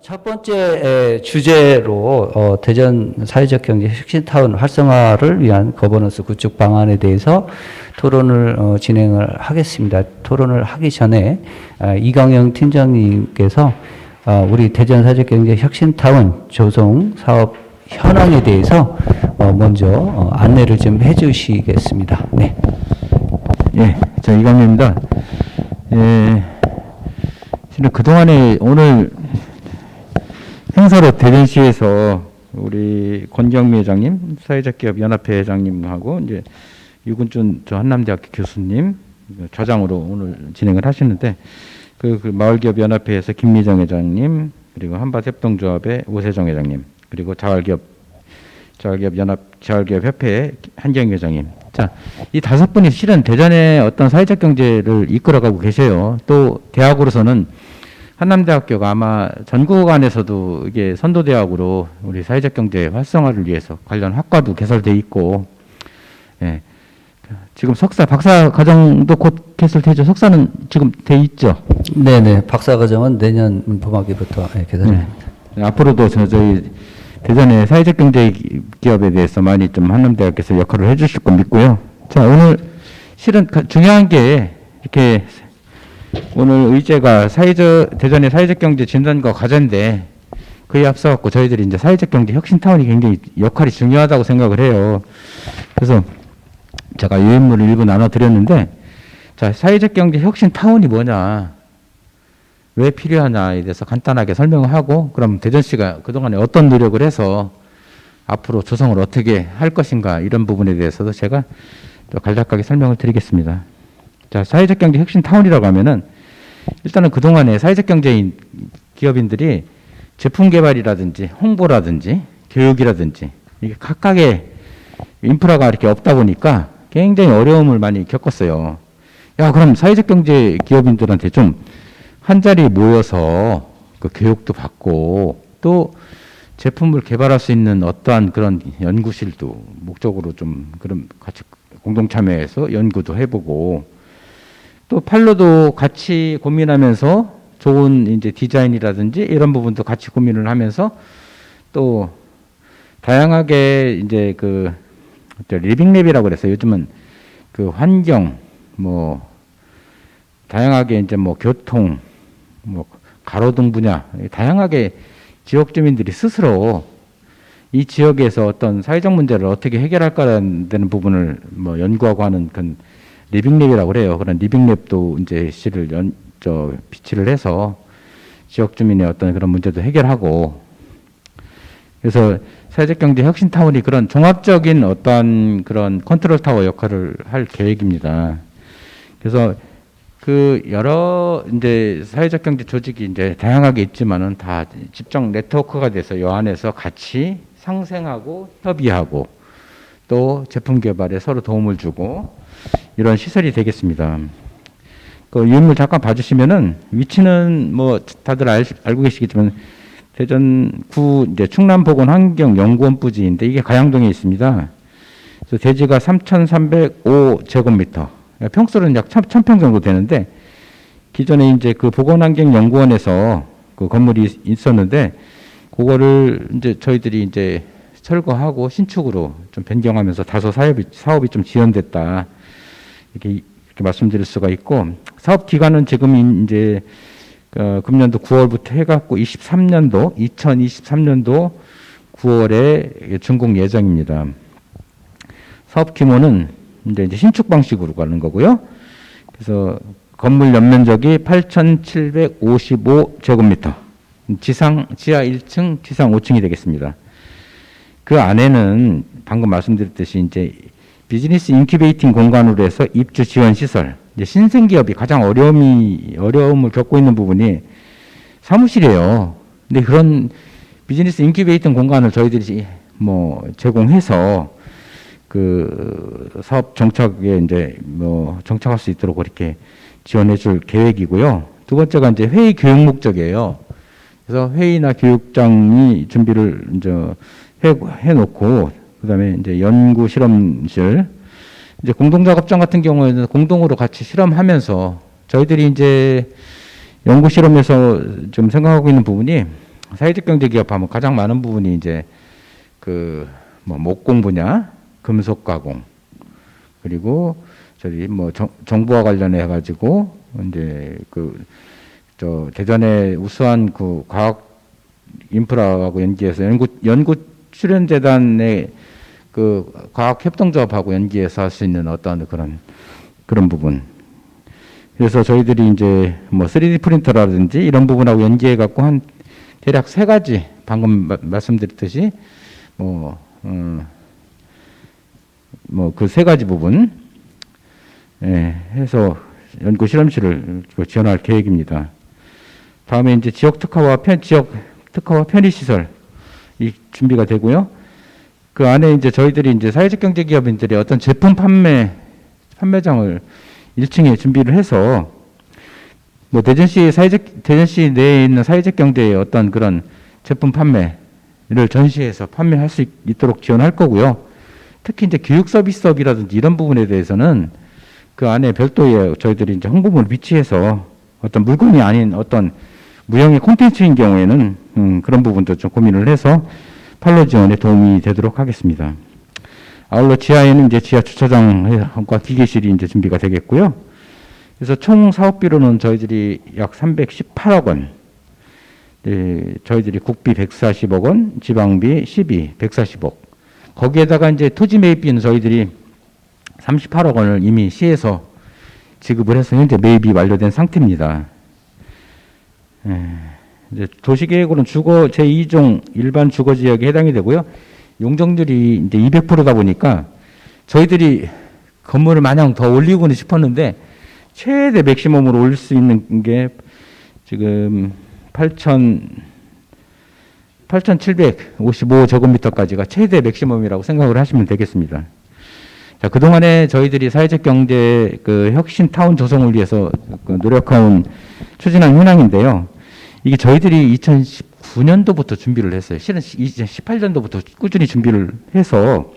첫 번째 주제로 대전 사회적 경제 혁신타운 활성화를 위한 거버넌스 구축 방안에 대해서 토론을 진행을 하겠습니다. 토론을 하기 전에 이광영 팀장님께서 우리 대전 사회적 경제 혁신타운 조성 사업 현황에 대해서 먼저 안내를 좀 해주시겠습니다. 네. 예, 저 이광영입니다. 예, 실은 그동안에 오늘 행사로 대전시에서 우리 권경미 회장님, 사회적기업연합회 회장님하고 이제 유근준 저 한남대학교 교수님 좌장으로 오늘 진행을 하시는데 그 마을기업연합회에서 김미정 회장님, 그리고 한밭협동조합의 오세정 회장님, 그리고 자활기업협회 한경 회장님. 자, 이 5분이 실은 대전의 어떤 사회적 경제를 이끌어가고 계세요. 또 대학으로서는 한남대학교가 아마 전국 안에서도 이게 선도대학으로 우리 사회적 경제 활성화를 위해서 관련 학과도 개설돼 있고, 예. 지금 석사, 박사 과정도 곧 개설되죠. 석사는 지금 돼 있죠. 네네. 박사 과정은 내년 봄학기부터 개설됩니다. 네. 앞으로도 저희 대전의 사회적 경제 기업에 대해서 많이 좀 한남대학교에서 역할을 해주실 거 믿고요. 자, 오늘 실은 중요한 게 이렇게 오늘 의제가 대전의 사회적 경제 진단과 과제인데 그에 앞서 갖고 저희들이 이제 사회적 경제 혁신타운이 굉장히 역할이 중요하다고 생각을 해요. 그래서 제가 요인물을 일부 나눠드렸는데, 자, 사회적 경제 혁신타운이 뭐냐, 왜 필요하냐에 대해서 간단하게 설명을 하고, 그럼 대전시가 그동안에 어떤 노력을 해서 앞으로 조성을 어떻게 할 것인가, 이런 부분에 대해서도 제가 또 간략하게 설명을 드리겠습니다. 자, 사회적 경제 혁신타운이라고 하면은 일단은 그동안에 사회적 경제인 기업인들이 제품 개발이라든지 홍보라든지 교육이라든지 이게 각각의 인프라가 이렇게 없다 보니까 굉장히 어려움을 많이 겪었어요. 야, 그럼 사회적 경제 기업인들한테 좀 한 자리에 모여서 그 교육도 받고 또 제품을 개발할 수 있는 어떠한 그런 연구실도 목적으로 좀 그런 같이 공동 참여해서 연구도 해보고, 또 팔로도 같이 고민하면서 좋은 이제 디자인이라든지 이런 부분도 같이 고민을 하면서 또 다양하게 이제 그 리빙랩이라고 그래서 요즘은 그 환경 뭐 다양하게 이제 뭐 교통 뭐 가로등 분야 다양하게 지역 주민들이 스스로 이 지역에서 어떤 사회적 문제를 어떻게 해결할까라는 부분을 뭐 연구하고 하는 그런 리빙랩이라고 그래요. 그런 리빙랩도 이제 실을 비치를 해서 지역 주민의 어떤 그런 문제도 해결하고, 그래서 사회적 경제 혁신타운이 그런 종합적인 어떤 그런 컨트롤 타워 역할을 할 계획입니다. 그래서 그 여러 이제 사회적 경제 조직이 이제 다양하게 있지만은 다 집중 네트워크가 돼서 요 안에서 같이 상생하고 협의하고 또 제품 개발에 서로 도움을 주고 이런 시설이 되겠습니다. 그 유인물 잠깐 봐주시면은 위치는 뭐 다들 알고 계시겠지만 대전구 이제 충남보건환경연구원 부지인데 이게 가양동에 있습니다. 그래서 대지가 3,305제곱미터, 평수는 약 1,000평 정도 되는데 기존에 이제 그 보건환경연구원에서 그 건물이 있었는데 그거를 이제 저희들이 이제 철거하고 신축으로 좀 변경하면서 다소 사업이 좀 지연됐다, 이렇게 말씀드릴 수가 있고, 사업 기간은 지금 이제 금년도 9월부터 해갖고 2023년도 9월에 준공 예정입니다. 사업 규모는 이제 신축 방식으로 가는 거고요. 그래서 건물 연면적이 8,755제곱미터, 지하 1층, 지상 5층이 되겠습니다. 그 안에는 방금 말씀드렸듯이 이제 비즈니스 인큐베이팅 공간으로 해서 입주 지원 시설, 이제 신생기업이 가장 어려움을 겪고 있는 부분이 사무실이에요. 근데 그런 비즈니스 인큐베이팅 공간을 저희들이 뭐 제공해서 그 사업 정착에 이제 뭐 정착할 수 있도록 그렇게 지원해 줄 계획이고요. 두 번째가 이제 회의 교육 목적이에요. 그래서 회의나 교육장이 준비를 이제 해놓고, 그다음에 이제 연구 실험실, 이제 공동작업장 같은 경우에는 공동으로 같이 실험하면서 저희들이 이제 연구 실험에서 좀 생각하고 있는 부분이 사회적 경제 기업 하면 가장 많은 부분이 이제 그 뭐 목공 분야, 금속 가공, 그리고 저기 뭐 정부와 관련해 가지고 이제 그 저 대전의 우수한 그 과학 인프라하고 연계해서 연구 출연 재단의 그 과학 협동조합하고 연계해서 할 수 있는 어떤 그런 부분. 그래서 저희들이 이제 뭐 3D 프린터라든지 이런 부분하고 연계해 갖고 한 대략 3가지 방금 말씀드렸듯이 뭐 그 3가지 부분 해서 연구 실험실을 지원할 계획입니다. 다음에 이제 지역 특화와 편의 시설이 준비가 되고요. 그 안에 이제 저희들이 이제 사회적 경제 기업인들의 어떤 제품 판매장을 1층에 준비를 해서 뭐 대전시 내에 있는 사회적 경제의 어떤 그런 제품 판매를 전시해서 판매할 수 있도록 지원할 거고요. 특히 이제 교육 서비스업이라든지 이런 부분에 대해서는 그 안에 별도의 저희들이 이제 홍보물을 비치해서 어떤 물건이 아닌 어떤 무형의 콘텐츠인 경우에는 그런 부분도 좀 고민을 해서 판로 지원에 도움이 되도록 하겠습니다. 아울러 지하에는 이제 지하 주차장과 기계실이 이제 준비가 되겠고요. 그래서 총 사업비로는 저희들이 약 318억 원, 저희들이 국비 140억 원, 지방비 140억. 거기에다가 이제 토지 매입비는 저희들이 38억 원을 이미 시에서 지급을 해서 현재 매입이 완료된 상태입니다. 이제 도시계획으로는 제2종 일반 주거 지역에 해당이 되고요. 용적률이 이제 200%다 보니까 저희들이 건물을 마냥 더 올리고는 싶었는데 최대 맥시멈으로 올릴 수 있는 게 지금 8,755제곱미터까지가 최대 맥시멈이라고 생각을 하시면 되겠습니다. 자, 그동안에 저희들이 사회적 경제 그 혁신 타운 조성을 위해서 노력해온 추진한 현황인데요. 이게 저희들이 2019년도부터 준비를 했어요. 실은 2018년도부터 꾸준히 준비를 해서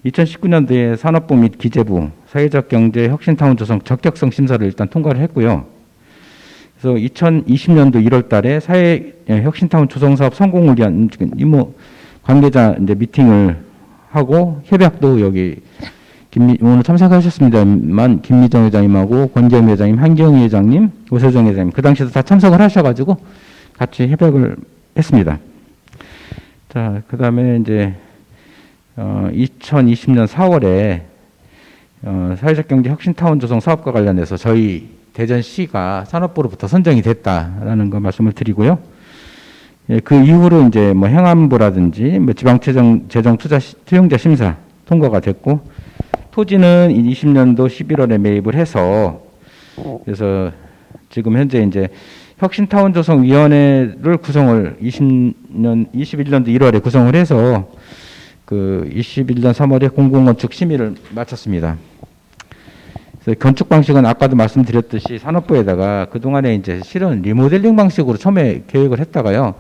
2019년도에 산업부 및 기재부 사회적 경제 혁신 타운 조성 적격성 심사를 일단 통과를 했고요. 그래서 2020년도 1월 달에 사회 혁신 타운 조성 사업 성공을 위한 임무 관계자 이제 미팅을 하고 협약도 여기 오늘 참석하셨습니다만 김미정 회장님하고 권재현 회장님, 한경희 회장님, 오세정 회장님 그 당시에도 다 참석을 하셔가지고 같이 협약을 했습니다. 자, 그 다음에 이제 2020년 4월에 사회적 경제 혁신 타운 조성 사업과 관련해서 저희 대전시가 산업부로부터 선정이 됐다라는 거 말씀을 드리고요. 예, 그 이후로 이제 뭐 행안부라든지 뭐 지방재정 투용자 심사 통과가 됐고 토지는 20년도 11월에 매입을 해서 그래서 지금 현재 이제 혁신타운 조성위원회를 구성을 21년도 1월에 구성을 해서 그 21년 3월에 공공건축 심의를 마쳤습니다. 그래서 건축 방식은 아까도 말씀드렸듯이 산업부에다가 그동안에 이제 실은 리모델링 방식으로 처음에 계획을 했다가요.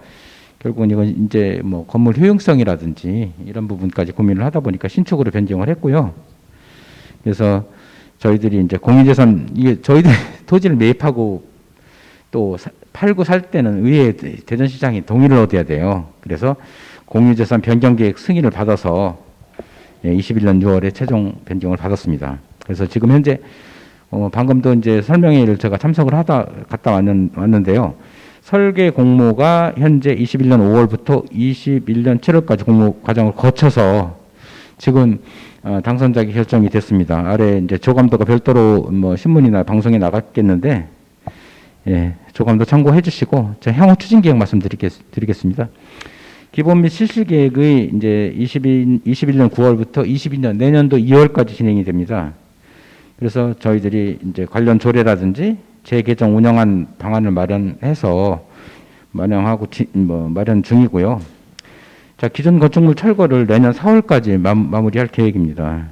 결국은 이건 이제 뭐 건물 효용성이라든지 이런 부분까지 고민을 하다 보니까 신축으로 변경을 했고요. 그래서 저희들이 이제 공유재산, 이게 저희들 토지를 매입하고 또 팔고 살 때는 의회 대전시장이 동의를 얻어야 돼요. 그래서 공유재산 변경계획 승인을 받아서 21년 6월에 최종 변경을 받았습니다. 그래서 지금 현재 방금도 이제 설명회를 제가 참석을 갔다 왔는데요. 설계 공모가 현재 21년 5월부터 21년 7월까지 공모 과정을 거쳐서 지금 당선자가 결정이 됐습니다. 아래 이제 조감도가 별도로 뭐 신문이나 방송에 나갔겠는데, 예, 조감도 참고해 주시고, 제가 향후 추진 계획 말씀드리겠습니다. 기본 및 실실 계획의 이제 21년 9월부터 22년 내년도 2월까지 진행이 됩니다. 그래서 저희들이 이제 관련 조례라든지 재개정 운영안 방안을 마련해서 마련 중이고요. 자, 기존 건축물 철거를 내년 4월까지 마무리할 계획입니다.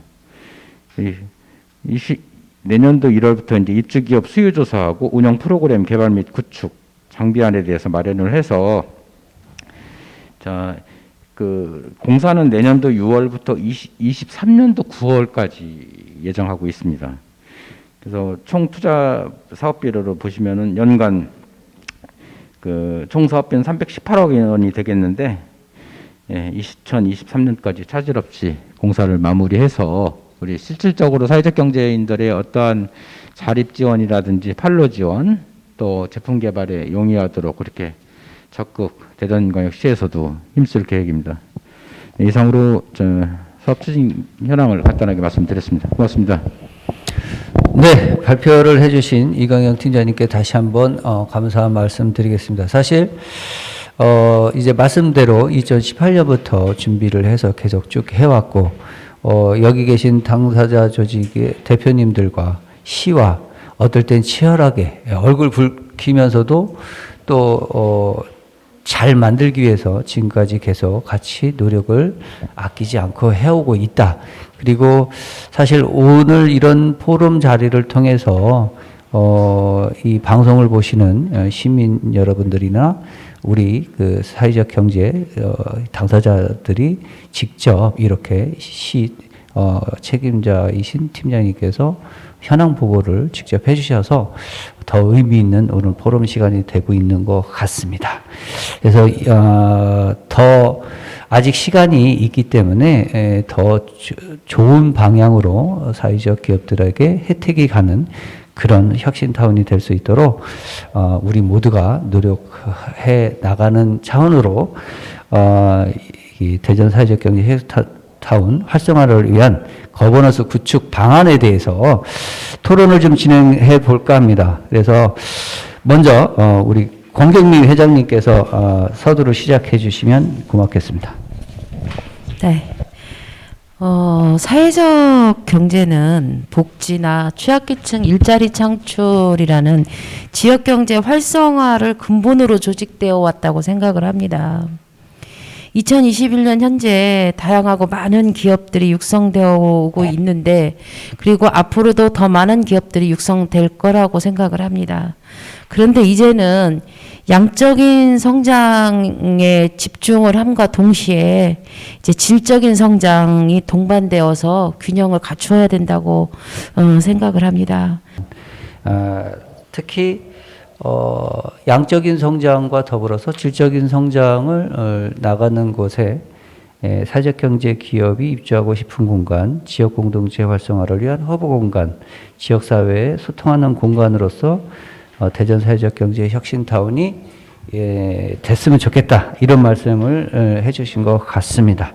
내년도 1월부터 이제 입주기업 수요조사하고 운영 프로그램 개발 및 구축, 장비안에 대해서 마련을 해서, 자, 그 공사는 내년도 6월부터 23년도 9월까지 예정하고 있습니다. 그래서 총 투자 사업비로 보시면은 연간 그 총사업비는 318억 원이 되겠는데, 예, 2023년까지 차질 없이 공사를 마무리해서 우리 실질적으로 사회적 경제인들의 어떠한 자립 지원이라든지 판로 지원 또 제품 개발에 용이하도록 그렇게 적극 대전광역시에서도 힘쓸 계획입니다. 이상으로 사업 추진 현황을 간단하게 말씀드렸습니다. 고맙습니다. 네, 발표를 해주신 이광영 팀장님께 다시 한번 감사한 말씀 드리겠습니다. 사실 이제 말씀대로 2018년부터 준비를 해서 계속 쭉 해왔고 여기 계신 당사자 조직의 대표님들과 시와 어떨 땐 치열하게 얼굴 붉히면서도 또 잘 만들기 위해서 지금까지 계속 같이 노력을 아끼지 않고 해오고 있다. 그리고 사실 오늘 이런 포럼 자리를 통해서 이 방송을 보시는 시민 여러분들이나 우리 그 사회적 경제 당사자들이 직접 이렇게 책임자이신 팀장님께서 현황 보고를 직접 해주셔서 더 의미 있는 오늘 포럼 시간이 되고 있는 것 같습니다. 그래서 더 아직 시간이 있기 때문에 더 좋은 방향으로 사회적 기업들에게 혜택이 가는 그런 혁신타운이 될 수 있도록 우리 모두가 노력해 나가는 차원으로 이 대전 사회적 경제 혁신타운 활성화를 위한 거버넌스 구축 방안에 대해서 토론을 좀 진행해 볼까 합니다. 그래서 먼저 우리 권경민 회장님께서 서두를 시작해 주시면 고맙겠습니다. 네. 사회적 경제는 복지나 취약계층 일자리 창출이라는 지역경제 활성화를 근본으로 조직되어 왔다고 생각을 합니다. 2021년 현재 다양하고 많은 기업들이 육성되어 오고 있는데 그리고 앞으로도 더 많은 기업들이 육성될 거라고 생각을 합니다. 그런데 이제는 양적인 성장에 집중을 함과 동시에 이제 질적인 성장이 동반되어서 균형을 갖추어야 된다고 생각을 합니다. 특히 양적인 성장과 더불어서 질적인 성장을 나가는 곳에 사회적 경제 기업이 입주하고 싶은 공간, 지역 공동체 활성화를 위한 허브 공간, 지역 사회에 소통하는 공간으로서 대전 사회적 경제 혁신타운이 됐으면 좋겠다 이런 말씀을 해주신 것 같습니다.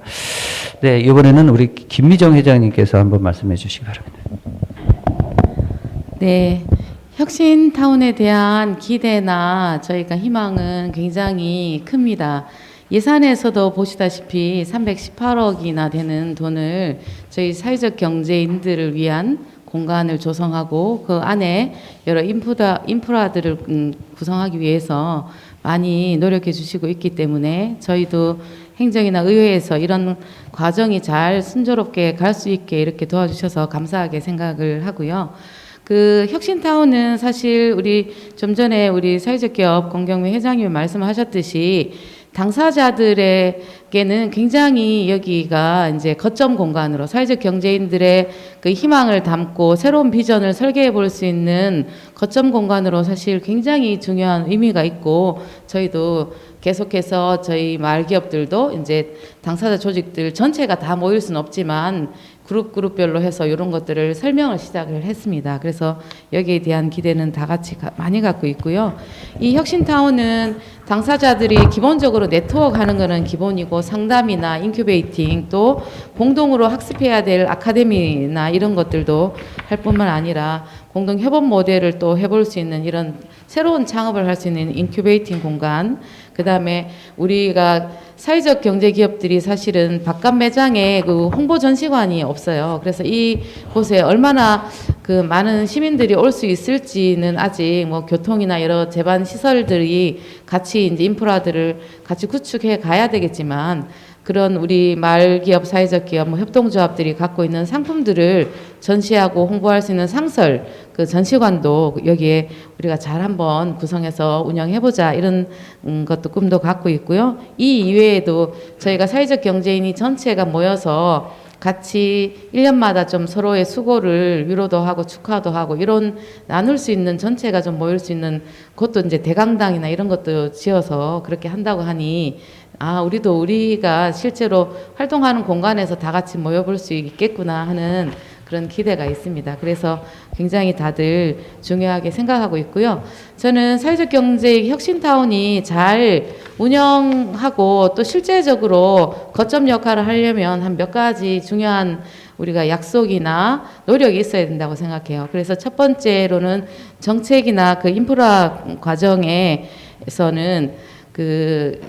네, 이번에는 우리 김미정 회장님께서 한번 말씀해 주시기 바랍니다. 네. 혁신타운에 대한 기대나 저희가 희망은 굉장히 큽니다. 예산에서도 보시다시피 318억이나 되는 돈을 저희 사회적 경제인들을 위한 공간을 조성하고 그 안에 여러 인프라들을 구성하기 위해서 많이 노력해 주시고 있기 때문에 저희도 행정이나 의회에서 이런 과정이 잘 순조롭게 갈 수 있게 이렇게 도와주셔서 감사하게 생각을 하고요. 그 혁신타운은 사실 우리 좀 전에 우리 사회적 기업 권경민 회장님이 말씀하셨듯이 당사자들에게는 굉장히 여기가 이제 거점 공간으로 사회적 경제인들의 그 희망을 담고 새로운 비전을 설계해 볼 수 있는 거점 공간으로 사실 굉장히 중요한 의미가 있고 저희도 계속해서 저희 마을 기업들도 이제 당사자 조직들 전체가 다 모일 수는 없지만 그룹별로 해서 이런 것들을 설명을 시작을 했습니다. 그래서 여기에 대한 기대는 다 같이 많이 갖고 있고요. 이 혁신타운은 당사자들이 기본적으로 네트워크하는 거는 기본이고 상담이나 인큐베이팅 또 공동으로 학습해야 될 아카데미나 이런 것들도 할 뿐만 아니라 공동 협업 모델을 또 해볼 수 있는 이런 새로운 창업을 할 수 있는 인큐베이팅 공간, 그 다음에 우리가 사회적 경제 기업들이 사실은 바깥 매장에 그 홍보 전시관이 없어요. 그래서 이 곳에 얼마나 그 많은 시민들이 올 수 있을지는 아직 뭐 교통이나 여러 제반 시설들이 같이 이제 인프라들을 같이 구축해 가야 되겠지만 그런 우리 마을 기업, 사회적 기업, 뭐 협동조합들이 갖고 있는 상품들을 전시하고 홍보할 수 있는 상설, 그 전시관도 여기에 우리가 잘 한번 구성해서 운영해보자 이런 것도 꿈도 갖고 있고요. 이 이외에도 저희가 사회적 경제인이 전체가 모여서 같이 1년마다 좀 서로의 수고를 위로도 하고 축하도 하고 이런 나눌 수 있는 전체가 좀 모일 수 있는 그것도 이제 대강당이나 이런 것도 지어서 그렇게 한다고 하니 아, 우리가 실제로 활동하는 공간에서 다 같이 모여볼 수 있겠구나 하는 그런 기대가 있습니다. 그래서 굉장히 다들 중요하게 생각하고 있고요. 저는 사회적 경제 혁신타운이 잘 운영하고 또 실제적으로 거점 역할을 하려면 한 몇 가지 중요한 우리가 약속이나 노력이 있어야 된다고 생각해요. 그래서 첫 번째로는 정책이나 그 인프라 과정에서는 그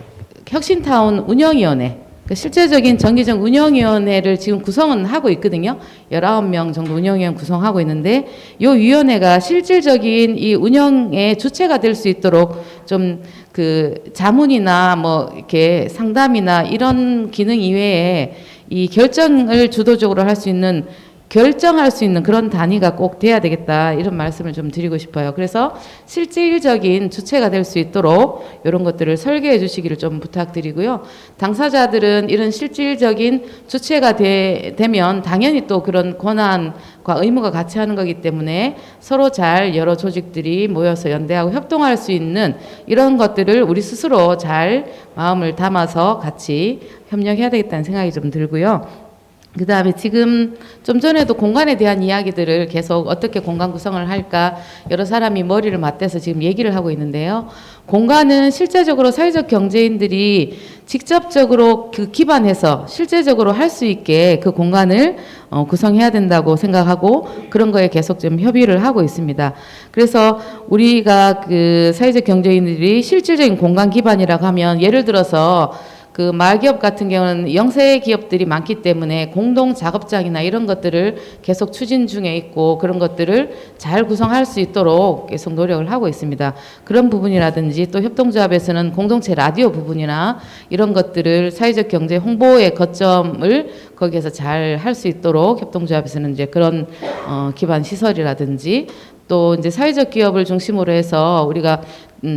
혁신타운 운영위원회, 그 실제적인 정기적 운영위원회를 지금 구성은 하고 있거든요. 19명 정도 운영위원 구성하고 있는데 이 위원회가 실질적인 이 운영의 주체가 될 수 있도록 좀 그 자문이나 뭐 이렇게 상담이나 이런 기능 이외에 이 결정을 주도적으로 할 수 있는 결정할 수 있는 그런 단위가 꼭 돼야 되겠다 이런 말씀을 좀 드리고 싶어요. 그래서 실질적인 주체가 될 수 있도록 이런 것들을 설계해 주시기를 좀 부탁드리고요. 당사자들은 이런 실질적인 주체가 되면 당연히 또 그런 권한과 의무가 같이 하는 거기 때문에 서로 잘 여러 조직들이 모여서 연대하고 협동할 수 있는 이런 것들을 우리 스스로 잘 마음을 담아서 같이 협력해야 되겠다는 생각이 좀 들고요. 그 다음에 지금 좀 전에도 공간에 대한 이야기들을 계속 어떻게 공간 구성을 할까 여러 사람이 머리를 맞대서 지금 얘기를 하고 있는데요. 공간은 실제적으로 사회적 경제인들이 직접적으로 그 기반해서 실제적으로 할 수 있게 그 공간을 구성해야 된다고 생각하고 그런 거에 계속 좀 협의를 하고 있습니다. 그래서 우리가 그 사회적 경제인들이 실질적인 공간 기반이라고 하면 예를 들어서 그 마을기업 같은 경우는 영세 기업들이 많기 때문에 공동 작업장이나 이런 것들을 계속 추진 중에 있고 그런 것들을 잘 구성할 수 있도록 계속 노력을 하고 있습니다. 그런 부분이라든지 또 협동조합에서는 공동체 라디오 부분이나 이런 것들을 사회적 경제 홍보의 거점을 거기에서 잘 할 수 있도록 협동조합에서는 이제 그런 기반 시설이라든지 또 이제 사회적 기업을 중심으로 해서 우리가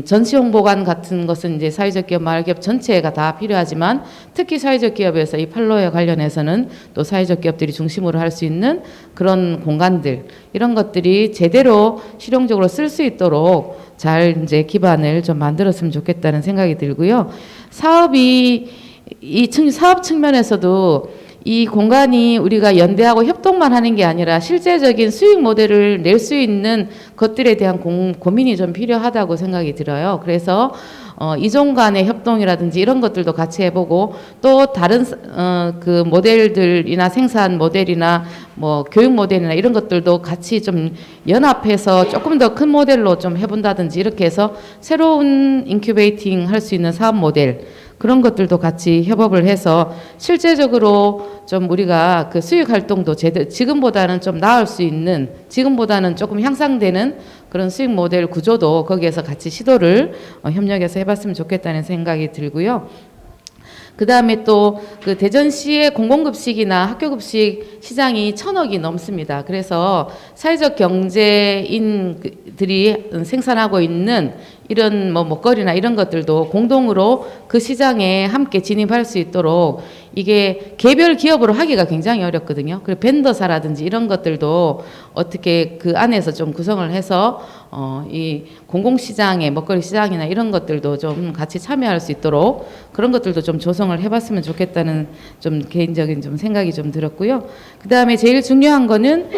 전시 홍보관 같은 것은 이제 사회적 기업, 마을기업 전체가 다 필요하지만 특히 사회적 기업에서 이 팔로에 관련해서는 또 사회적 기업들이 중심으로 할 수 있는 그런 공간들 이런 것들이 제대로 실용적으로 쓸 수 있도록 잘 이제 기반을 좀 만들었으면 좋겠다는 생각이 들고요. 사업 측면에서도 이 공간이 우리가 연대하고 협동만 하는 게 아니라 실제적인 수익 모델을 낼 수 있는 것들에 대한 고민이 좀 필요하다고 생각이 들어요. 그래서 이종 간의 협동이라든지 이런 것들도 같이 해보고 또 다른 그 모델들이나 생산 모델이나 뭐 교육 모델이나 이런 것들도 같이 좀 연합해서 조금 더 큰 모델로 좀 해본다든지 이렇게 해서 새로운 인큐베이팅 할 수 있는 사업 모델 그런 것들도 같이 협업을 해서 실제적으로 좀 우리가 그 수익 활동도 지금보다는 좀 나을 수 있는 지금보다는 조금 향상되는 그런 수익 모델 구조도 거기에서 같이 시도를 협력해서 해봤으면 좋겠다는 생각이 들고요. 그 다음에 또 그 대전시의 공공급식이나 학교급식 시장이 1,000억이 넘습니다. 그래서 사회적 경제인들이 생산하고 있는 이런 뭐 먹거리나 이런 것들도 공동으로 그 시장에 함께 진입할 수 있도록 이게 개별 기업으로 하기가 굉장히 어렵거든요. 그리고 벤더사라든지 이런 것들도 어떻게 그 안에서 좀 구성을 해서 이 공공시장의 먹거리 시장이나 이런 것들도 좀 같이 참여할 수 있도록 그런 것들도 좀 조성을 해봤으면 좋겠다는 좀 개인적인 좀 생각이 좀 들었고요. 그 다음에 제일 중요한 거는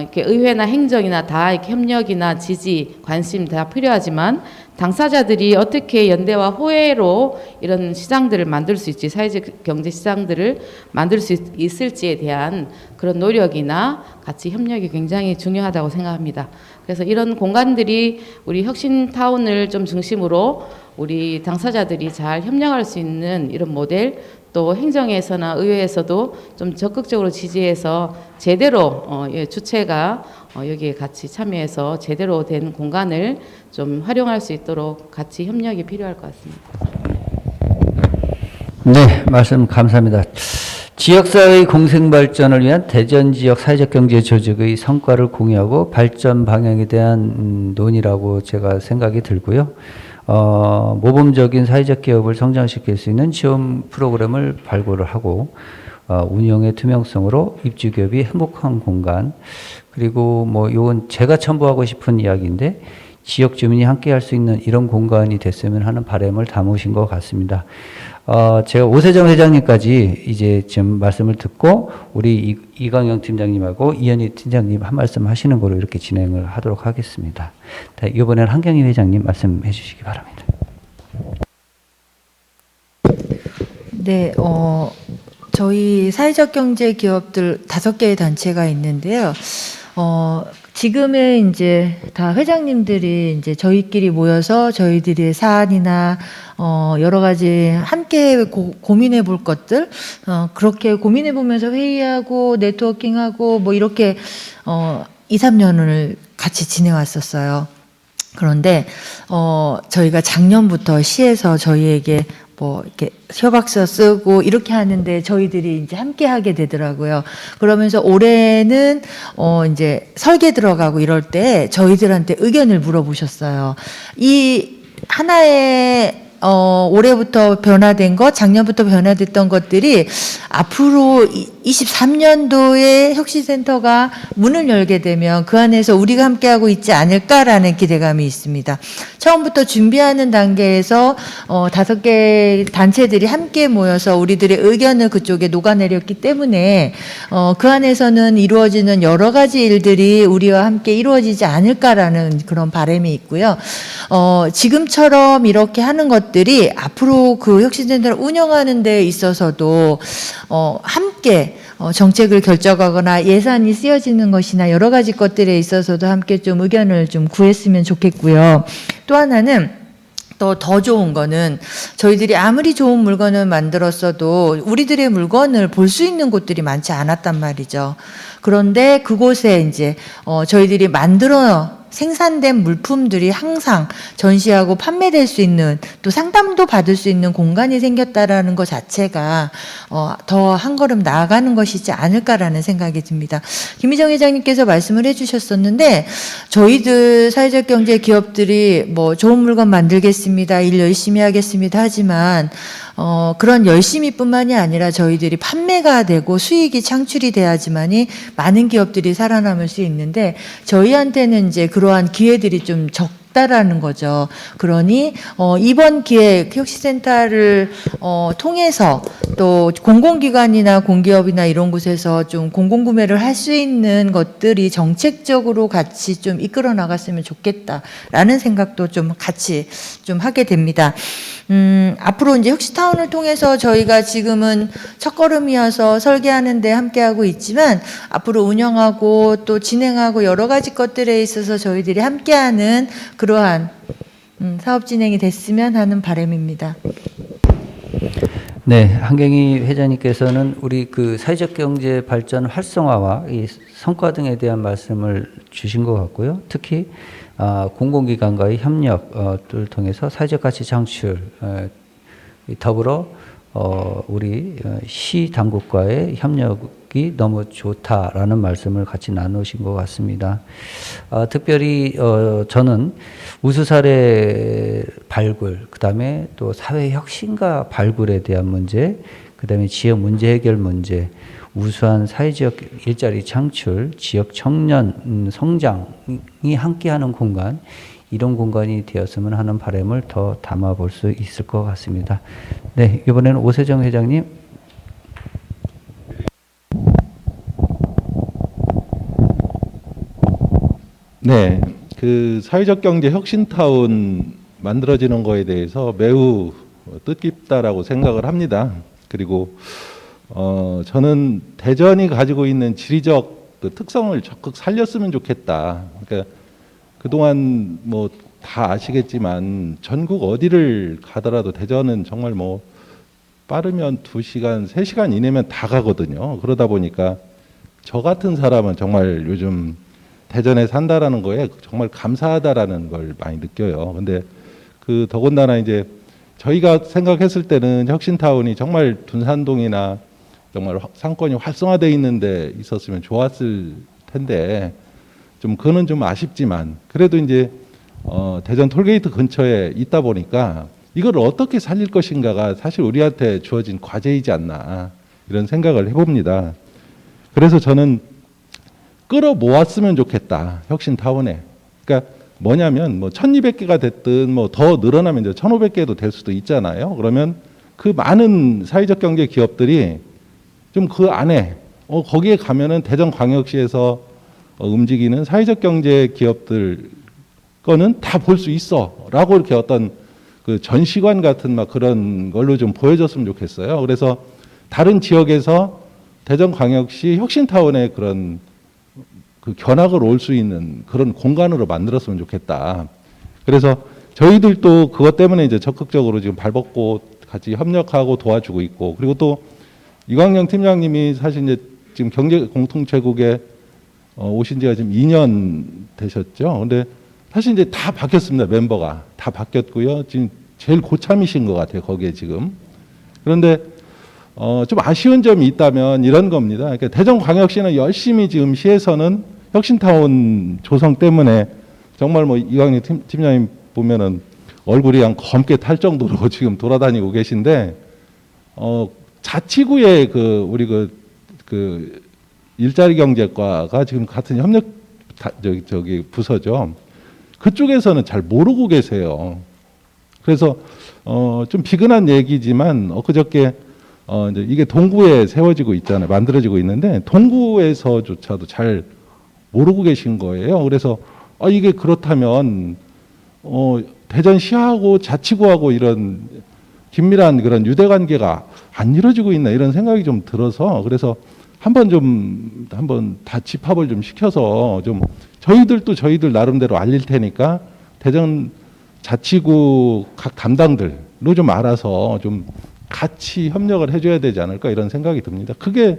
이렇게 의회나 행정이나 다 이렇게 협력이나 지지, 관심 다 필요하지만 당사자들이 어떻게 연대와 호혜로 이런 시장들을 만들 수 있지, 사회적 경제 시장들을 만들 수 있을지에 대한 그런 노력이나 같이 협력이 굉장히 중요하다고 생각합니다. 그래서 이런 공간들이 우리 혁신타운을 좀 중심으로 우리 당사자들이 잘 협력할 수 있는 이런 모델, 또 행정에서나 의회에서도 좀 적극적으로 지지해서 제대로 주체가 여기에 같이 참여해서 제대로 된 공간을 좀 활용할 수 있도록 같이 협력이 필요할 것 같습니다. 네, 말씀 감사합니다. 지역사회의 공생발전을 위한 대전 지역 사회적 경제 조직의 성과를 공유하고 발전 방향에 대한 논의라고 제가 생각이 들고요. 모범적인 사회적 기업을 성장시킬 수 있는 지원 프로그램을 발굴을 하고 운영의 투명성으로 입주기업이 행복한 공간, 그리고 뭐 이건 제가 첨부하고 싶은 이야기인데 지역 주민이 함께 할 수 있는 이런 공간이 됐으면 하는 바람을 담으신 것 같습니다. 제가 오세정 회장님까지 이제 지금 말씀을 듣고 우리 이광영 팀장님하고 이현희 팀장님 한 말씀 하시는 거로 이렇게 진행을 하도록 하겠습니다. 이번에는 한경희 회장님 말씀해 주시기 바랍니다. 네, 저희 사회적 경제 기업들 5개의 단체가 있는데요. 지금의 이제 다 회장님들이 이제 저희끼리 모여서 저희들의 사안이나 여러 가지 함께 고민해 볼 것들, 그렇게 고민해 보면서 회의하고 네트워킹하고 뭐 이렇게 2, 3년을 같이 지내왔었어요. 그런데 저희가 작년부터 시에서 저희에게 뭐 이렇게 협약서 쓰고 이렇게 하는데 저희들이 이제 함께 하게 되더라고요. 그러면서 올해는 이제 설계 들어가고 이럴 때 저희들한테 의견을 물어보셨어요. 이 하나의 올해부터 변화된 것, 작년부터 변화됐던 것들이 앞으로 23년도에 혁신센터가 문을 열게 되면 그 안에서 우리가 함께하고 있지 않을까라는 기대감이 있습니다. 처음부터 준비하는 단계에서 5개 단체들이 함께 모여서 우리들의 의견을 그쪽에 녹아내렸기 때문에 그 안에서는 이루어지는 여러 가지 일들이 우리와 함께 이루어지지 않을까라는 그런 바람이 있고요. 지금처럼 이렇게 하는 것들이 앞으로 그 혁신센터를 운영하는 데 있어서도 함께 정책을 결정하거나 예산이 쓰여지는 것이나 여러 가지 것들에 있어서도 함께 좀 의견을 좀 구했으면 좋겠고요. 또 하나는 또 더 좋은 거는 저희들이 아무리 좋은 물건을 만들었어도 우리들의 물건을 볼 수 있는 곳들이 많지 않았단 말이죠. 그런데 그곳에 이제 저희들이 만들어 생산된 물품들이 항상 전시하고 판매될 수 있는 또 상담도 받을 수 있는 공간이 생겼다라는 것 자체가 더 한 걸음 나아가는 것이지 않을까라는 생각이 듭니다. 김희정 회장님께서 말씀을 해주셨었는데 저희들 사회적 경제 기업들이 뭐 좋은 물건 만들겠습니다, 일 열심히 하겠습니다 하지만 그런 열심히뿐만이 아니라 저희들이 판매가 되고 수익이 창출이 돼야지만이 많은 기업들이 살아남을 수 있는데 저희한테는 이제 그러한 기회들이 좀 적다라는 거죠. 그러니 이번 기회 혁신센터를 통해서 또 공공기관이나 공기업이나 이런 곳에서 좀 공공구매를 할 수 있는 것들이 정책적으로 같이 좀 이끌어 나갔으면 좋겠다라는 생각도 좀 같이 좀 하게 됩니다. 앞으로 이제 혁신타운을 통해서 저희가 지금은 첫걸음이어서 설계하는데 함께하고 있지만 앞으로 운영하고 또 진행하고 여러 가지 것들에 있어서 저희들이 함께하는 그러한 사업 진행이 됐으면 하는 바람입니다. 네, 한경희 회장님께서는 우리 그 사회적 경제 발전 활성화와 이 성과 등에 대한 말씀을 주신 것 같고요. 특히 공공기관과의 협력을 통해서 사회적 가치 창출, 더불어 우리 시 당국과의 협력이 너무 좋다라는 말씀을 같이 나누신 것 같습니다. 특별히 저는 우수 사례 발굴, 그다음에 또 사회 혁신가 발굴에 대한 문제, 그다음에 지역 문제 해결 문제, 우수한 사회적 일자리 창출, 지역 청년 성장이 함께하는 공간, 이런 공간이 되었으면 하는 바람을 더 담아볼 수 있을 것 같습니다. 네, 이번에는 오세정 회장님. 네, 그 사회적 경제 혁신타운 만들어지는 거에 대해서 매우 뜻깊다라고 생각을 합니다. 그리고 저는 대전이 가지고 있는 지리적 그 특성을 적극 살렸으면 좋겠다. 그러니까 그동안 뭐 다 아시겠지만 전국 어디를 가더라도 대전은 정말 뭐 빠르면 2시간, 3시간 이내면 다 가거든요. 그러다 보니까 저 같은 사람은 정말 요즘 대전에 산다라는 거에 정말 감사하다라는 걸 많이 느껴요. 근데 그 더군다나 이제 저희가 생각했을 때는 혁신타운이 정말 둔산동이나 정말 상권이 활성화되어 있는데 있었으면 좋았을 텐데 좀 그거는 좀 아쉽지만 그래도 이제 대전 톨게이트 근처에 있다 보니까 이걸 어떻게 살릴 것인가가 사실 우리한테 주어진 과제이지 않나. 이런 생각을 해봅니다. 그래서 저는 끌어모았으면 좋겠다, 혁신타운에. 그러니까 뭐냐면 뭐 1200개가 됐든 뭐 더 늘어나면 이제 1500개도 될 수도 있잖아요. 그러면 그 많은 사회적 경제 기업들이 좀 그 안에 거기에 가면은 대전광역시에서 움직이는 사회적 경제 기업들 거는 다 볼 수 있어라고 이렇게 어떤 그 전시관 같은 막 그런 걸로 좀 보여줬으면 좋겠어요. 그래서 다른 지역에서 대전광역시 혁신타운에 그런 그 견학을 올 수 있는 그런 공간으로 만들었으면 좋겠다. 그래서 저희들도 그것 때문에 이제 적극적으로 지금 발벗고 같이 협력하고 도와주고 있고, 그리고 또 이광영 팀장님이 사실 이제 지금 경제 공통체국에 오신 지가 지금 2년 되셨죠. 근데 사실 이제 다 바뀌었습니다. 멤버가 다 바뀌었고요. 지금 제일 고참이신 것 같아요. 거기에 지금. 그런데 좀 아쉬운 점이 있다면 이런 겁니다. 그러니까 대전광역시는 열심히 지금 시에서는 혁신타운 조성 때문에 정말 뭐 이광영 팀장님 보면은 얼굴이 그냥 검게 탈 정도로 지금 돌아다니고 계신데, 자치구의 우리 일자리 경제과가 지금 같은 협력 저기 부서죠. 그쪽에서는 잘 모르고 계세요. 그래서 좀 비근한 얘기지만 엊그저께 이제 이게 동구에 세워지고 있잖아요. 만들어지고 있는데 동구에서조차도 잘 모르고 계신 거예요. 그래서 이게 그렇다면 대전시하고 자치구하고 이런 긴밀한 그런 유대 관계가 안 이루어지고 있나 이런 생각이 좀 들어서, 그래서 한번 다 집합을 좀 시켜서 좀 저희들도 저희들 나름대로 알릴 테니까 대전 자치구 각 담당들로 좀 알아서 좀 같이 협력을 해줘야 되지 않을까 이런 생각이 듭니다. 그게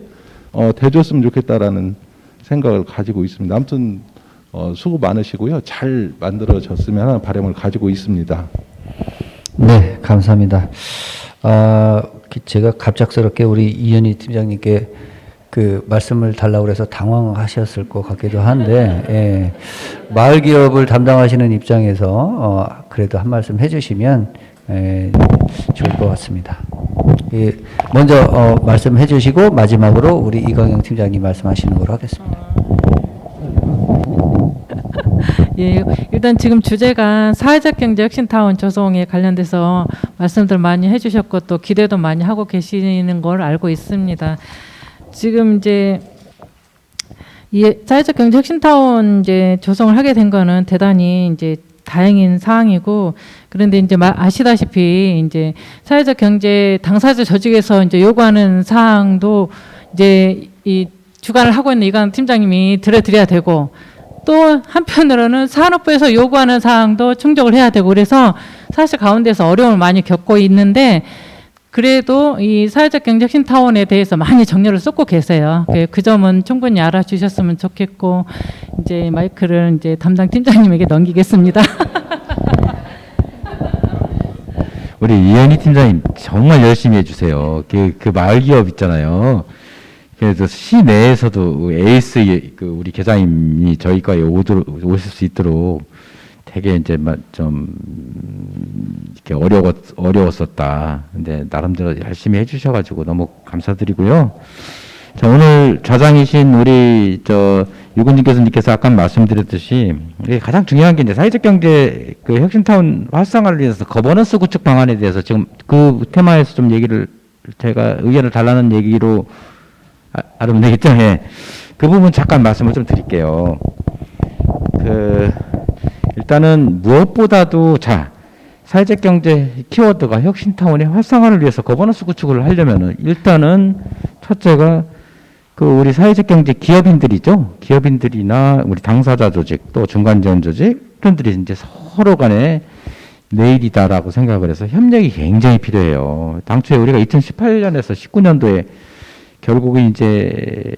돼줬으면 좋겠다라는 생각을 가지고 있습니다. 아무튼 수고 많으시고요. 잘 만들어졌으면 하는 바람을 가지고 있습니다. 네, 감사합니다. 제가 갑작스럽게 우리 이현희 팀장님께 그 말씀을 달라고 해서 당황하셨을 것 같기도 한데, 예, 마을 기업을 담당하시는 입장에서 그래도 한 말씀 해주시면 좋을 것 같습니다. 예, 먼저 말씀해 주시고 마지막으로 우리 이광영 팀장님 말씀하시는 걸로 하겠습니다. 예, 일단 지금 주제가 사회적 경제 혁신타운 조성에 관련돼서 말씀들 많이 해주셨고 또 기대도 많이 하고 계시는 걸 알고 있습니다. 지금 이제 이 사회적 경제 혁신타운 이제 조성을 하게 된 거는 대단히 이제 다행인 사항이고, 그런데 이제 아시다시피 이제 사회적 경제 당사자 조직에서 이제 요구하는 사항도 이제 이 주관을 하고 있는 이광 팀장님이 들어드려야 되고, 또 한편으로는 산업부에서 요구하는 사항도 충족을 해야 되고, 그래서 사실 가운데서 어려움을 많이 겪고 있는데, 그래도 이 사회적 경제 혁신타운에 대해서 많이 정열을 쏟고 계세요. 그 점은 충분히 알아주셨으면 좋겠고, 이제 마이크를 이제 담당 팀장님에게 넘기겠습니다. 우리 이현희 팀장님 정말 열심히 해주세요. 그 마을 기업 있잖아요. 그래서 시내에서도 에이스 우리 계장님이 저희 과에 오실 수 있도록 되게 이제 좀 이렇게 어려웠었다. 근데 나름대로 열심히 해주셔가지고 너무 감사드리고요. 자, 오늘 좌장이신 우리 유근진 교수님께서 아까 말씀드렸듯이 가장 중요한 게 이제 사회적 경제 혁신타운 활성화를 위해서 거버넌스 구축 방안에 대해서 지금 그 테마에서 좀 제가 의견을 달라는 얘기로 알으면 되겠죠? 예. 그 부분 잠깐 말씀을 좀 드릴게요. 일단은 무엇보다도 사회적 경제 키워드가 혁신타운의 활성화를 위해서 거버넌스 구축을 하려면은 일단은 첫째가 우리 사회적 경제 기업인들이죠. 기업인들이나 우리 당사자 조직 또 중간 지원 조직 이런들이 이제 서로 간에 내일이다라고 생각을 해서 협력이 굉장히 필요해요. 당초에 우리가 2018년에서 19년도에 결국은 이제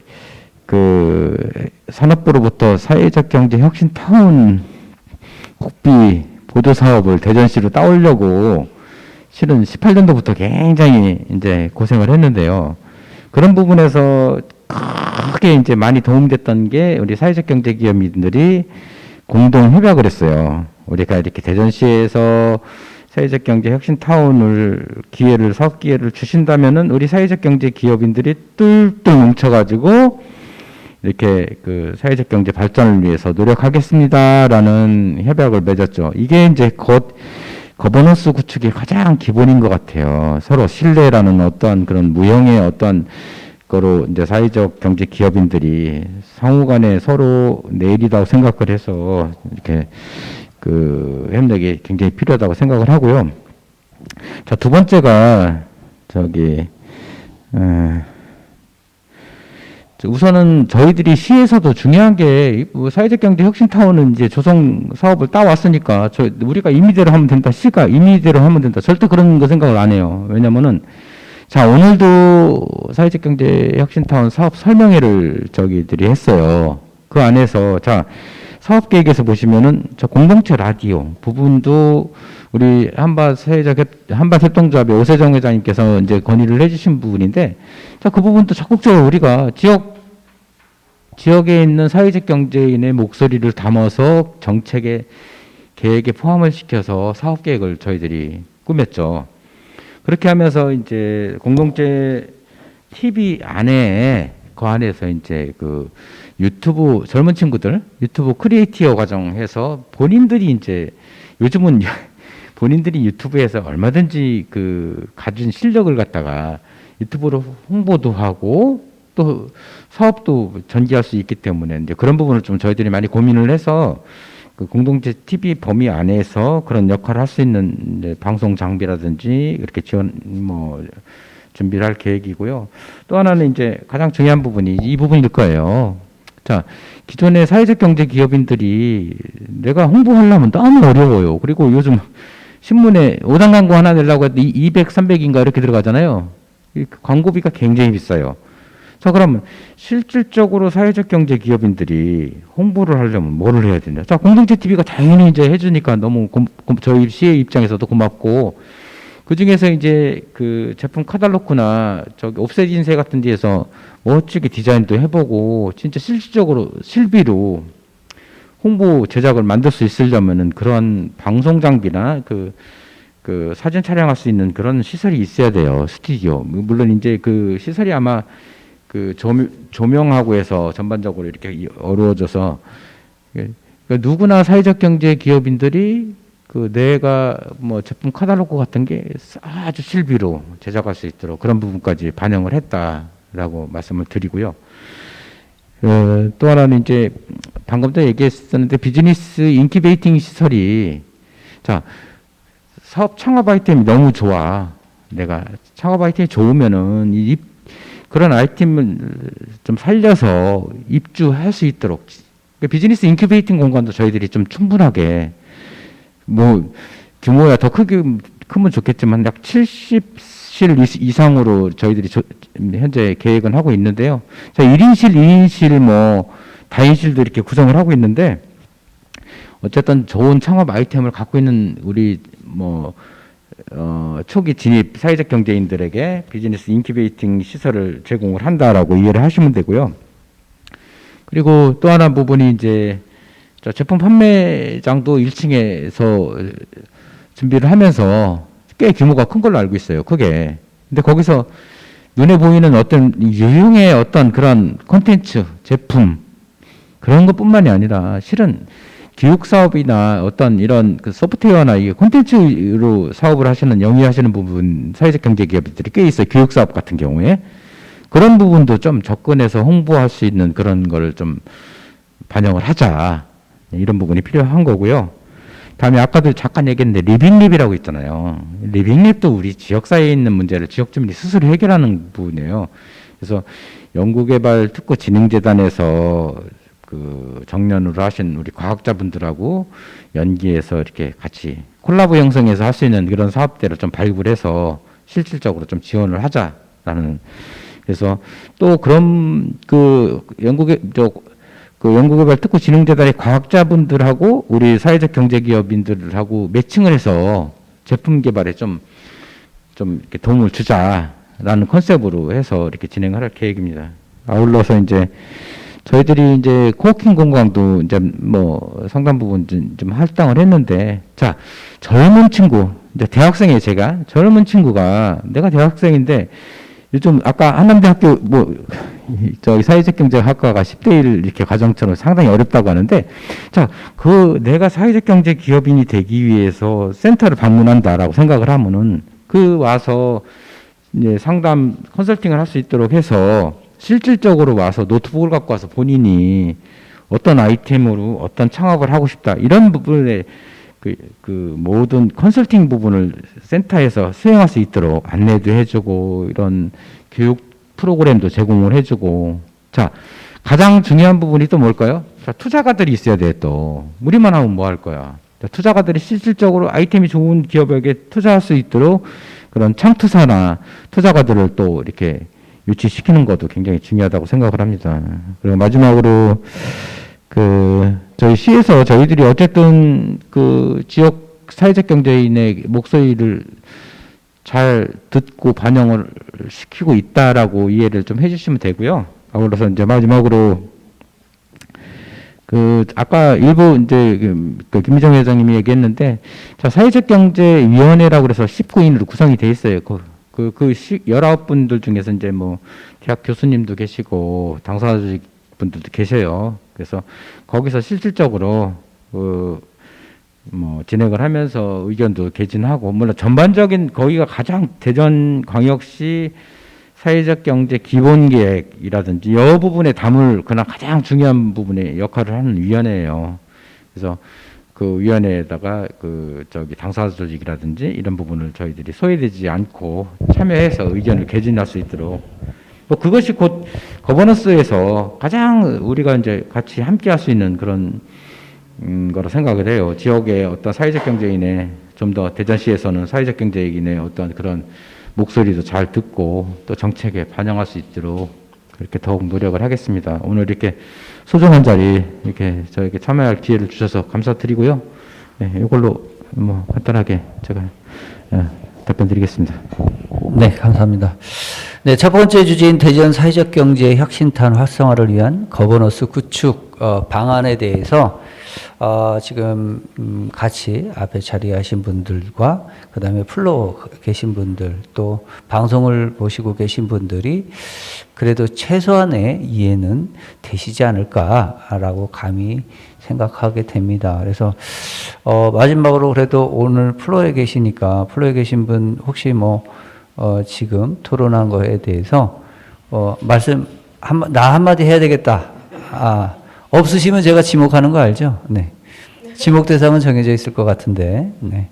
산업부로부터 사회적 경제 혁신타운 국비 보조 사업을 대전시로 따오려고 실은 18년도부터 굉장히 이제 고생을 했는데요. 그런 부분에서 크게 이제 많이 도움됐던 게 우리 사회적 경제 기업인들이 공동 협약을 했어요. 우리가 이렇게 대전시에서 사회적 경제 혁신 타운을 사업 기회를 주신다면은 우리 사회적 경제 기업인들이 똘똘 뭉쳐가지고 이렇게 그 사회적 경제 발전을 위해서 노력하겠습니다라는 협약을 맺었죠. 이게 이제 거버넌스 구축의 가장 기본인 것 같아요. 서로 신뢰라는 어떤 그런 무형의 어떤 거로 이제 사회적 경제 기업인들이 상호간에 서로 내일이라고 생각을 해서 이렇게 그 협력이 굉장히 필요하다고 생각을 하고요. 자, 두 번째가 우선은 저희들이 시에서도 중요한 게 사회적 경제 혁신 타운은 이제 조성 사업을 따왔으니까 우리가 임의대로 하면 된다. 시가 임의대로 하면 된다. 절대 그런 거 생각을 안 해요. 왜냐면은 자, 오늘도 사회적 경제 혁신 타운 사업 설명회를 저기들이 했어요. 그 안에서 자, 사업 계획에서 보시면은 저 공동체 라디오 부분도 우리 한밭협동조합의 오세정 회장님께서 이제 건의를 해주신 부분인데, 자, 그 부분도 적극적으로 우리가 지역에 있는 사회적 경제인의 목소리를 담아서 정책의 계획에 포함을 시켜서 사업 계획을 저희들이 꾸몄죠. 그렇게 하면서 이제 공동체 TV 안에 그 안에서 이제 그 유튜브 젊은 친구들 유튜브 크리에이티어 과정해서 본인들이 이제 요즘은 본인들이 유튜브에서 얼마든지 그 가진 실력을 갖다가 유튜브로 홍보도 하고 또 사업도 전개할 수 있기 때문에 이제 그런 부분을 좀 저희들이 많이 고민을 해서 그 공동체 TV 범위 안에서 그런 역할을 할 수 있는 이제 방송 장비라든지 이렇게 준비를 할 계획이고요. 또 하나는 이제 가장 중요한 부분이 이 부분일 거예요. 자, 기존의 사회적 경제 기업인들이 내가 홍보하려면 너무 어려워요. 그리고 요즘 신문에 오당 광고 하나 내려고 해도 200, 300인가 이렇게 들어가잖아요. 이 광고비가 굉장히 비싸요. 자, 그러면 실질적으로 사회적 경제 기업인들이 홍보를 하려면 뭐를 해야 되냐? 자, 공동체 TV가 당연히 이제 해주니까 너무 저희 시의 입장에서도 고맙고, 그 중에서 이제 그 제품 카탈로그나 저기 옵셋 인쇄 같은 데에서 멋지게 디자인도 해보고, 진짜 실질적으로 실비로 홍보 제작을 만들 수 있으려면은 그런 방송 장비나 그 사진 촬영할 수 있는 그런 시설이 있어야 돼요. 스튜디오. 물론 이제 그 시설이 아마 그 조명하고 해서 전반적으로 이렇게 어려워져서 그러니까 누구나 사회적 경제 기업인들이 그 내가 뭐 제품 카탈로그 같은 게 아주 실비로 제작할 수 있도록 그런 부분까지 반영을 했다라고 말씀을 드리고요. 또 하나는 이제 방금도 얘기했었는데 비즈니스 인큐베이팅 시설이 자 사업 창업 아이템이 너무 좋아. 내가 창업 아이템이 좋으면은 그런 아이템을 좀 살려서 입주할 수 있도록 비즈니스 인큐베이팅 공간도 저희들이 좀 충분하게 뭐 규모야 더 크면 좋겠지만 약 70실 이상으로 저희들이 현재 계획은 하고 있는데요. 자, 1인실, 2인실 뭐 다인실도 이렇게 구성을 하고 있는데 어쨌든 좋은 창업 아이템을 갖고 있는 우리 초기 진입 사회적 경제인들에게 비즈니스 인큐베이팅 시설을 제공을 한다라고 이해를 하시면 되고요. 그리고 또 하나 부분이 이제 제품 판매장도 1층에서 준비를 하면서 꽤 규모가 큰 걸로 알고 있어요. 크게. 근데 거기서 눈에 보이는 어떤 유형의 어떤 그런 콘텐츠, 제품 그런 것뿐만이 아니라 실은 교육 사업이나 어떤 이런 그 소프트웨어나 이게 콘텐츠로 사업을 하시는 영위하시는 부분 사회적 경제 기업들이 꽤 있어요. 교육 사업 같은 경우에 그런 부분도 좀 접근해서 홍보할 수 있는 그런 거를 좀 반영을 하자 이런 부분이 필요한 거고요. 다음에 아까도 잠깐 얘기했는데 리빙립이라고 있잖아요. 리빙립도 우리 지역사회에 있는 문제를 지역 주민이 스스로 해결하는 부분이에요. 그래서 연구개발특구진흥재단에서 그 정년으로 하신 우리 과학자분들하고 연계해서 이렇게 같이 콜라보 형성해서 할 수 있는 그런 사업들을 좀 발굴을 해서 실질적으로 좀 지원을 하자라는 그래서 또 그런 그 연구개발특구진흥재단의 과학자분들하고 우리 사회적 경제기업인들하고 매칭을 해서 제품 개발에 좀 이렇게 도움을 주자라는 컨셉으로 해서 이렇게 진행할 계획입니다. 아울러서 이제 저희들이 이제 코워킹 공간도 이제 뭐 상당 부분 좀 할당을 했는데, 자, 젊은 친구, 이제 대학생이에요, 제가. 젊은 친구가, 내가 대학생인데, 요즘 아까 한남대학교 뭐, 저기 사회적 경제학과가 10대 1 이렇게 과정처럼 상당히 어렵다고 하는데, 자, 내가 사회적 경제 기업인이 되기 위해서 센터를 방문한다라고 생각을 하면은, 와서 이제 상담 컨설팅을 할 수 있도록 해서 실질적으로 와서 노트북을 갖고 와서 본인이 어떤 아이템으로 어떤 창업을 하고 싶다 이런 부분에 그 모든 컨설팅 부분을 센터에서 수행할 수 있도록 안내도 해주고 이런 교육 프로그램도 제공을 해주고, 자, 가장 중요한 부분이 또 뭘까요? 자, 투자가들이 있어야 돼. 또 우리만 하면 뭐 할 거야? 자, 투자가들이 실질적으로 아이템이 좋은 기업에게 투자할 수 있도록 그런 창투사나 투자가들을 또 이렇게 유치시키는 것도 굉장히 중요하다고 생각을 합니다. 그리고 마지막으로 저희 시에서 저희들이 어쨌든 그 지역 사회적 경제인의 목소리를 잘 듣고 반영을 시키고 있다라고 이해를 좀 해주시면 되고요. 아울러서 이제 마지막으로 아까 일부 이제 김미정 회장님이 얘기했는데, 자, 사회적 경제위원회라고 그래서 19인으로 구성이 돼 있어요. 19분들 중에서 이제 뭐 대학 교수님도 계시고 당사자 조직 분들도 계셔요. 그래서 거기서 실질적으로 뭐 진행을 하면서 의견도 개진하고, 물론 전반적인 거기가 가장 대전광역시 사회적 경제 기본 계획이라든지 여 부분에 담을 그냥 가장 중요한 부분의 역할을 하는 위원회예요. 그래서 그 위원회에다가 당사자 조직이라든지 이런 부분을 저희들이 소외되지 않고 참여해서 의견을 개진할 수 있도록, 뭐 그것이 곧 거버넌스에서 가장 우리가 이제 같이 함께 할 수 있는 그런 거로 생각을 해요. 지역의 어떤 사회적 경제인의, 좀 더 대전시에서는 사회적 경제인의 어떤 그런 목소리도 잘 듣고 또 정책에 반영할 수 있도록 그렇게 더욱 노력을 하겠습니다. 오늘 이렇게 소중한 자리 이렇게 저에게 참여할 기회를 주셔서 감사드리고요. 네, 이걸로 뭐 간단하게 제가 답변드리겠습니다. 네, 감사합니다. 네, 첫 번째 주제인 대전 사회적 경제 혁신탄 활성화를 위한 거버넌스 구축 방안에 대해서 지금 같이 앞에 자리하신 분들과 그다음에 플로 계신 분들, 또 방송을 보시고 계신 분들이 그래도 최소한의 이해는 되시지 않을까라고 감히 생각하게 됩니다. 그래서 마지막으로 그래도 오늘 플로에 계시니까 플로에 계신 분 혹시 뭐 지금 토론한 거에 대해서 말씀 나 한마디 해야 되겠다. 없으시면 제가 지목하는 거 알죠? 네. 지목 대상은 정해져 있을 것 같은데. 네.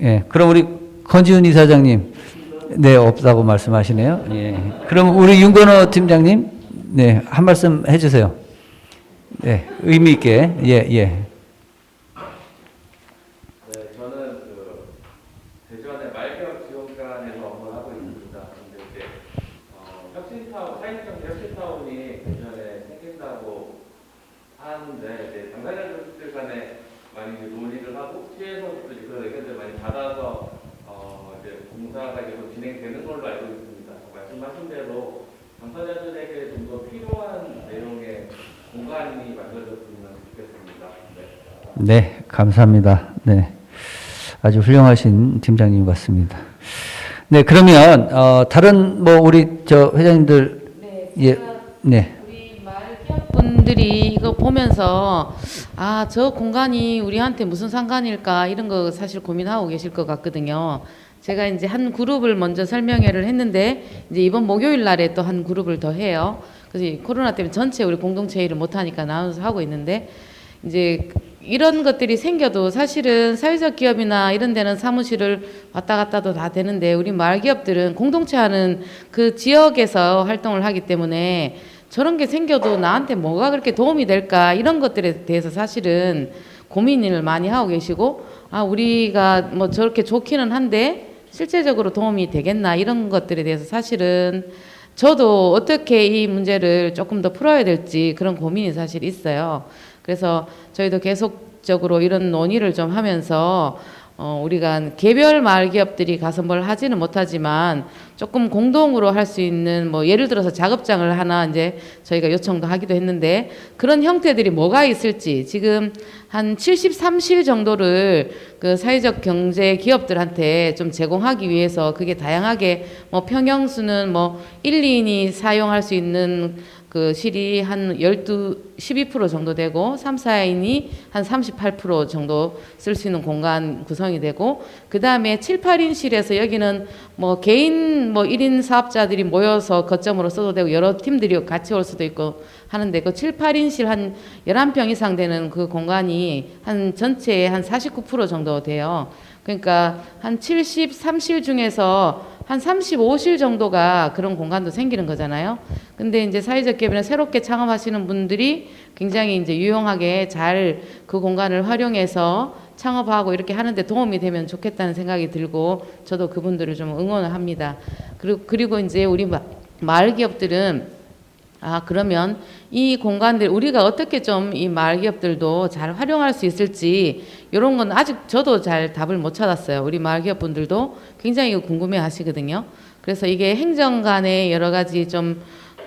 예. 그럼 우리 권지훈 이사장님, 네, 없다고 말씀하시네요. 예. 그럼 우리 윤건호 팀장님, 네, 한 말씀 해주세요. 네, 의미 있게. 예, 예. 저는 대전의 말기업 지원관에서 업무를 하고 있습니다. 근데 이제 혁신타운, 사회적 혁신타운이 대전에 생긴다고 하는데 이제 당사자들 간에 많이 논의를 하고 시에서도 그런 의견들 많이 받아서 이제 공사가 계속 진행되는 걸로 알고 있습니다. 말씀하신 대로 당사자들에게 좀 더 필요한 내용의 공간이 만들어졌으면 좋겠습니다. 네. 네, 감사합니다. 네. 아주 훌륭하신 팀장님 같습니다. 네, 그러면, 다른, 뭐, 우리, 회장님들, 네, 예, 네. 우리 말기업 분들이 이거 보면서 저 공간이 우리한테 무슨 상관일까 이런 거 사실 고민하고 계실 것 같거든요. 제가 이제 한 그룹을 먼저 설명회를 했는데 이제 이번 목요일 날에 또 한 그룹을 더 해요. 그래서 코로나 때문에 전체 우리 공동체 일을 못 하니까 나눠서 하고 있는데, 이제 이런 것들이 생겨도 사실은 사회적 기업이나 이런 데는 사무실을 왔다 갔다도 다 되는데, 우리 말기업들은 공동체 하는 그 지역에서 활동을 하기 때문에 저런 게 생겨도 나한테 뭐가 그렇게 도움이 될까 이런 것들에 대해서 사실은 고민을 많이 하고 계시고, 우리가 뭐 저렇게 좋기는 한데 실제적으로 도움이 되겠나 이런 것들에 대해서 사실은 저도 어떻게 이 문제를 조금 더 풀어야 될지 그런 고민이 사실 있어요. 그래서 저희도 계속적으로 이런 논의를 좀 하면서 우리가 개별 마을 기업들이 가서 뭘 하지는 못하지만 조금 공동으로 할 수 있는 뭐 예를 들어서 작업장을 하나 이제 저희가 요청도 하기도 했는데 그런 형태들이 뭐가 있을지 지금 한 73실 정도를 그 사회적 경제 기업들한테 좀 제공하기 위해서 그게 다양하게 뭐 평형수는 뭐 1, 2인이 사용할 수 있는 그 실이 한 12% 정도 되고 3, 4인이 한 38% 정도 쓸 수 있는 공간 구성이 되고 그 다음에 7, 8인 실에서 여기는 뭐 개인 뭐 1인 사업자들이 모여서 거점으로 써도 되고 여러 팀들이 같이 올 수도 있고 하는데 그 7, 8인 실 한 11평 이상 되는 그 공간이 한 전체의 한 49% 정도 돼요. 그러니까 한 73실 중에서 한 35실 정도가 그런 공간도 생기는 거잖아요. 근데 이제 사회적 기업이나 새롭게 창업하시는 분들이 굉장히 이제 유용하게 잘 그 공간을 활용해서 창업하고 이렇게 하는데 도움이 되면 좋겠다는 생각이 들고 저도 그분들을 좀 응원을 합니다. 그리고 이제 우리 마을 기업들은 그러면 이 공간들 우리가 어떻게 좀 이 마을 기업들도 잘 활용할 수 있을지 이런 건 아직 저도 잘 답을 못 찾았어요. 우리 마을 기업 분들도 굉장히 궁금해 하시거든요. 그래서 이게 행정 간의 여러 가지 좀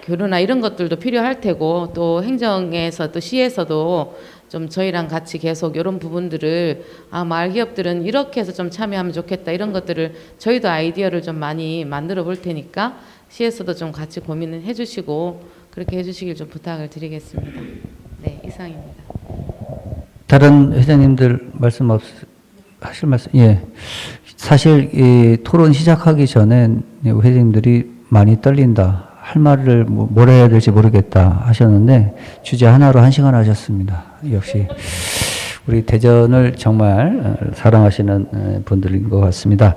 교류나 이런 것들도 필요할 테고 또 행정에서 또 시에서도 좀 저희랑 같이 계속 이런 부분들을 마을 기업들은 이렇게 해서 좀 참여하면 좋겠다 이런 것들을 저희도 아이디어를 좀 많이 만들어 볼 테니까 시에서도 좀 같이 고민을 해주시고 그렇게 해주시길 좀 부탁을 드리겠습니다. 네, 이상입니다. 다른 회장님들 하실 말씀? 예. 사실 이 토론 시작하기 전에 회장님들이 많이 떨린다. 할 말을 뭘 해야 될지 모르겠다 하셨는데 주제 하나로 1시간 하셨습니다. 역시 우리 대전을 정말 사랑하시는 분들인 것 같습니다.